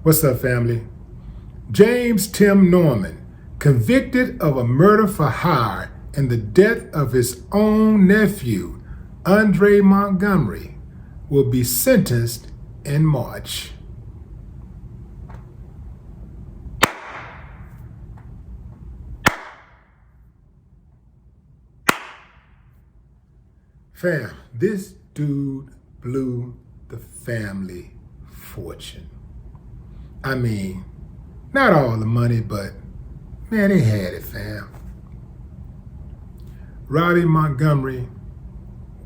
What's up, family? James Tim Norman, convicted of a murder for hire and the death of his own nephew, Andre Montgomery, will be sentenced in March. Fam, this dude blew the family fortune. I mean, not all the money, but man, they had it, fam. Robbie Montgomery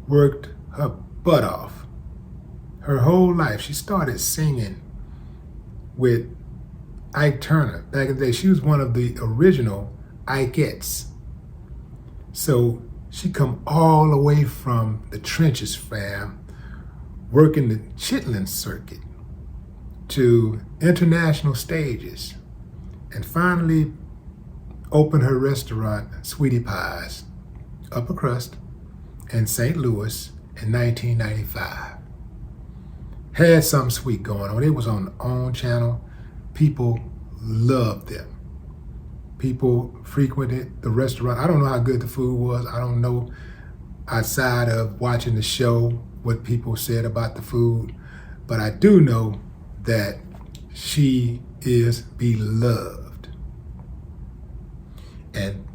worked her butt off her whole life. She started singing with Ike Turner back in the day. She was one of the original Ikeettes. So she come all the way from the trenches, fam, working the Chitlin circuit to international stages, and finally opened her restaurant, Sweetie Pies, upper crust, in St. Louis in 1995. Had something sweet going on. It was on the OWN channel. People loved them. People frequented the restaurant. I don't know how good the food was. I don't know, outside of watching the show, what people said about the food. But I do know that she is beloved. And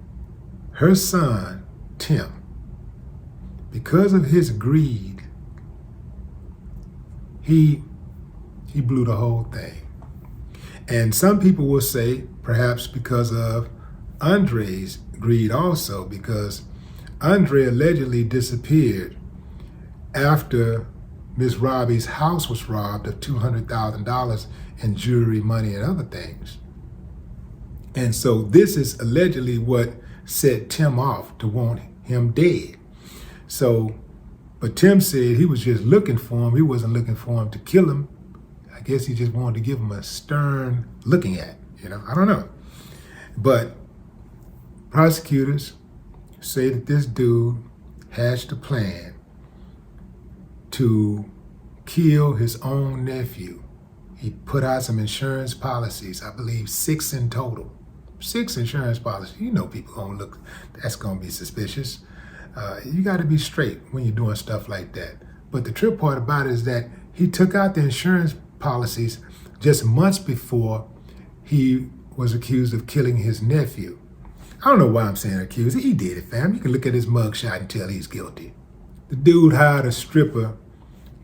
her son, Tim, because of his greed, he blew the whole thing. And some people will say perhaps because of Andre's greed also, because Andre allegedly disappeared after Miss Robbie's house was robbed of $200,000 in jewelry, money, and other things. And so this is allegedly what set Tim off to want him dead. So, but Tim said he was just looking for him. He wasn't looking for him to kill him. I guess he just wanted to give him a stern looking at, I don't know. But prosecutors say that this dude hatched a plan to kill his own nephew. He put out some insurance policies, I believe 6 in total. 6 insurance policies. People gonna look, that's gonna be suspicious. You gotta be straight when you're doing stuff like that. But the trip part about it is that he took out the insurance policies just months before he was accused of killing his nephew. I don't know why I'm saying accused. He did it, fam. You can look at his mugshot and tell he's guilty. The dude hired a stripper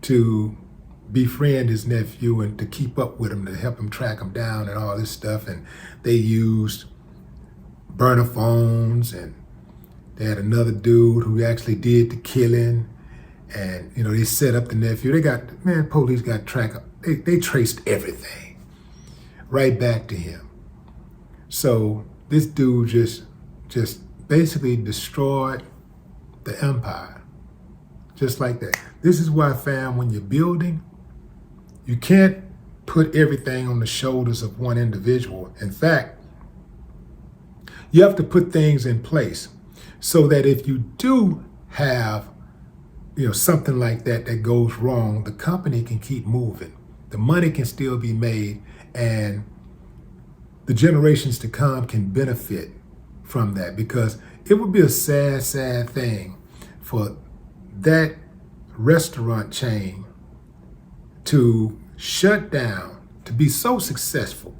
to befriend his nephew and to keep up with him, to help him track him down and all this stuff. And they used burner phones, and they had another dude who actually did the killing. And, they set up the nephew. Police got track of, they traced everything right back to him. So this dude just basically destroyed the empire, just like that. This is why, fam, when you're building, you can't put everything on the shoulders of one individual. In fact, you have to put things in place so that if you do have something like that goes wrong, the company can keep moving. The money can still be made, and the generations to come can benefit from that, because it would be a sad, sad thing for that restaurant chain to shut down, to be so successful,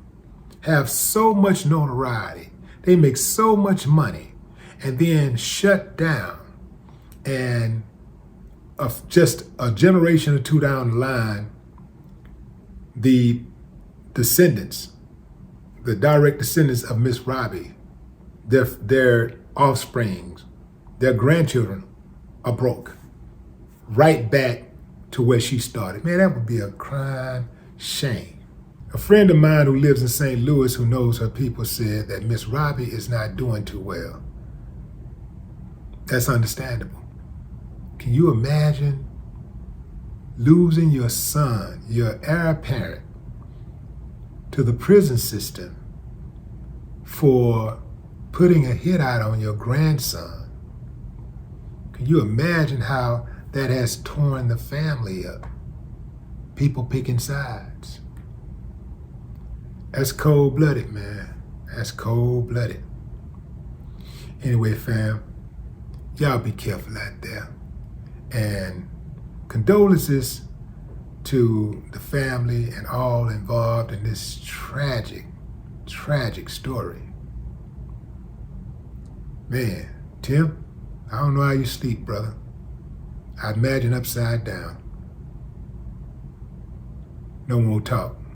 have so much notoriety, they make so much money, and then shut down, and just a generation or two down the line, the descendants, the direct descendants of Miss Robbie, their offsprings, their grandchildren are broke, right back to where she started. Man, that would be a crying shame. A friend of mine who lives in St. Louis, who knows her people, said that Miss Robbie is not doing too well. That's understandable. Can you imagine losing your son, your heir apparent, to the prison system for putting a hit out on your grandson? Can you imagine how that has torn the family up? People picking sides. That's cold-blooded, man. That's cold-blooded. Anyway, fam, y'all be careful out there. And condolences to the family and all involved in this tragic, tragic story. Man, Tim, I don't know how you sleep, brother. I imagine upside down. No more talk.